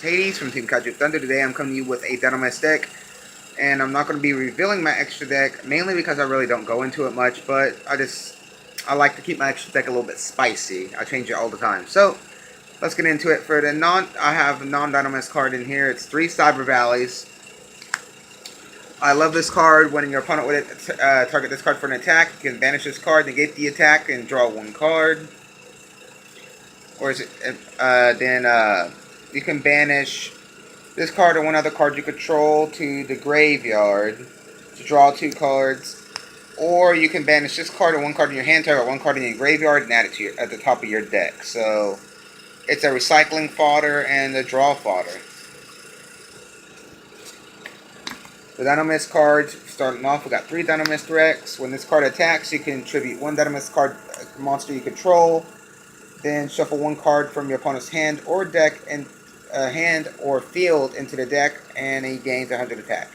Hades from Team Kaiju Thunder. Today I'm coming to you with a Dinomist deck, and I'm not going to be revealing my extra deck, mainly because I really don't go into it much, but I like to keep my extra deck a little bit spicy. I change it all the time. So, let's get into it. For the I have a non-Dinomist card in here. It's 3 Cyber Valleys. I love this card. When your opponent would target this card for an attack, you can banish this card, negate the attack, and draw 1 card. Or is it, you can banish this card or 1 other card you control to the graveyard to draw 2 cards. Or you can banish this card or 1 card in your hand, target 1 card in your graveyard, and add it to at the top of your deck. So it's a recycling fodder and a draw fodder. The Dinomist cards, starting off, we got 3 Dinomist Rex. When this card attacks, you can tribute 1 Dinomist card monster you control. Then shuffle 1 card from your opponent's hand or deck and hand or field into the deck, and he gains 100 attack.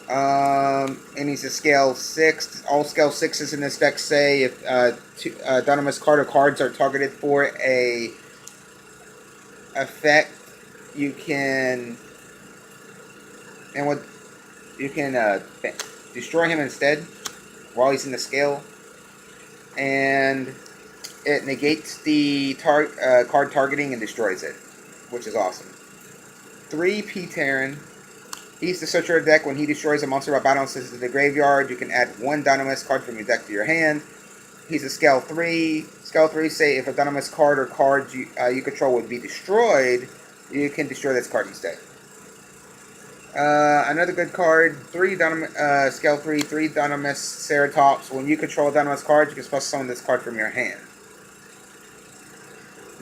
And he's a scale 6. All scale 6s in this deck say if Dinomist card or cards are targeted for a effect, you can destroy him instead while he's in the scale, and it negates the card targeting and destroys it, which is awesome. 3 P-Terran. He's the searcher of the deck. When he destroys a monster by balances to the graveyard, you can add 1 Dinomist card from your deck to your hand. He's a scale 3. Scale 3 say if a Dinomist card or cards you control would be destroyed, you can destroy this card instead. Another good card, scale 3, 3 Dinomist Ceratops. When you control a Dinomist card, you can special summon this card from your hand.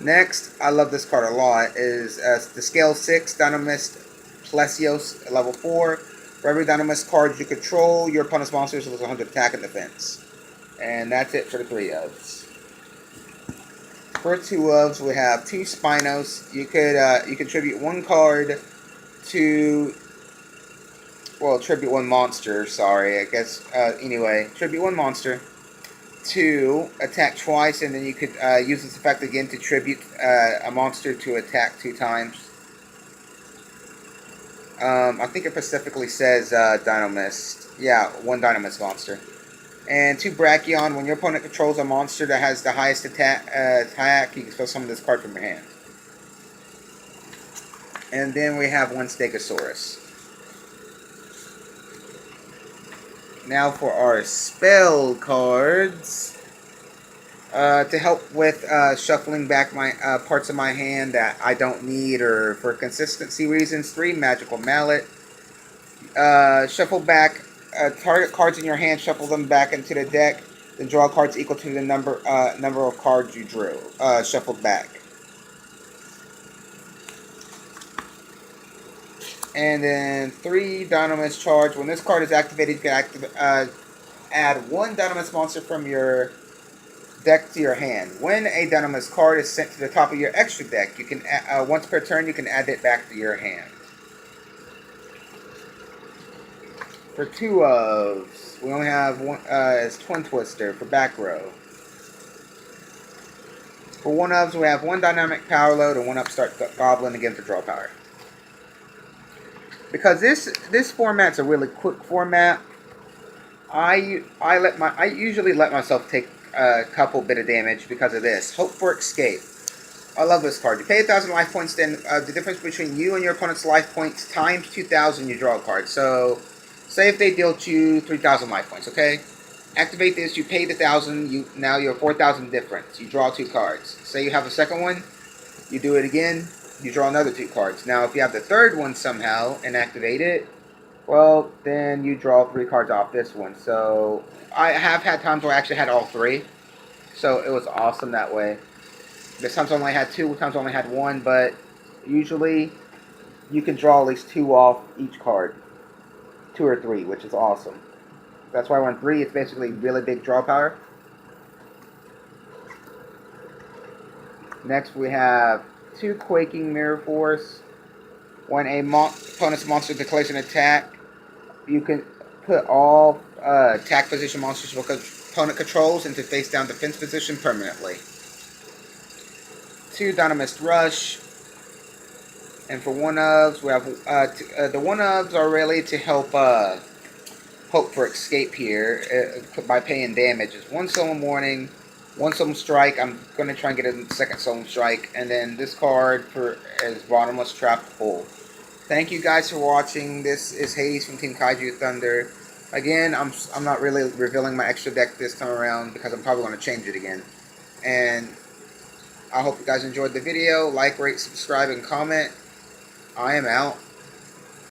Next, I love this card a lot, is the scale 6 Dinomist Plesios, level 4. For every Dinomist card you control, your opponent's monsters lose 100 attack and defense. And that's it for the 3 ofs. For 2 ofs, we have 2 Spinos. You could tribute 1 card to, well, tribute 1 monster, sorry, I guess, anyway, tribute 1 monster to attack twice, and then you could use this effect again to tribute a monster to attack 2 times. I think it specifically says Dinomist. Yeah, 1 Dinomist monster. And 2 Brachion. When your opponent controls a monster that has the highest attack, you can special summon this card from your hand. And then we have 1 Stegosaurus. Now for our spell cards. To help with shuffling back my parts of my hand that I don't need or for consistency reasons, 3 Magical Mallet. Shuffle back target cards in your hand, shuffle them back into the deck, then draw cards equal to the number of cards you drew shuffled back. And then 3 Dinomist Charge. When this card is activated, you can add 1 Dinomist monster from your deck to your hand. When a Dinomist card is sent to the top of your extra deck, you can once per turn you can add it back to your hand. For 2 ofs, we only have 1 is Twin Twister for back row. For 1 ofs, we have 1 Dynamic Power Load and 1 Upstart Goblin again for draw power. Because this format's a really quick format, I usually let myself take a couple bit of damage because of this. Hope for Escape. I love this card. You pay 1,000 life points, then the difference between you and your opponent's life points times 2,000, you draw a card. So, say if they deal to you 3,000 life points, okay? Activate this, you pay the 1,000, now you're 4,000 difference. You draw 2 cards. Say you have a second one, you do it again, you draw another 2 cards. Now, if you have the third one somehow and activate it, well, then you draw 3 cards off this one. So, I have had times where I actually had all 3. So, it was awesome that way. There's times I only had 2, times I only had 1, but usually you can draw at least 2 off each card. 2 or 3, which is awesome. That's why I run 3. It's basically really big draw power. Next, we have 2 Quaking Mirror Force. When a opponent's monster declares an attack, you can put all attack position monsters your opponent controls into face down defense position permanently. 2 Dinomist Rush. And for one-ofs, we have the one-ofs are really to help hope for escape here by paying damage. It's 1 Solemn Warning, 1 Solemn Strike. I'm going to try and get a 2nd Solemn Strike. And then this card is Bottomless Trapped Hole. Thank you guys for watching. This is Hades from Team Kaiju Thunder. Again, I'm not really revealing my extra deck this time around because I'm probably going to change it again. And I hope you guys enjoyed the video. Like, rate, subscribe, and comment. I am out.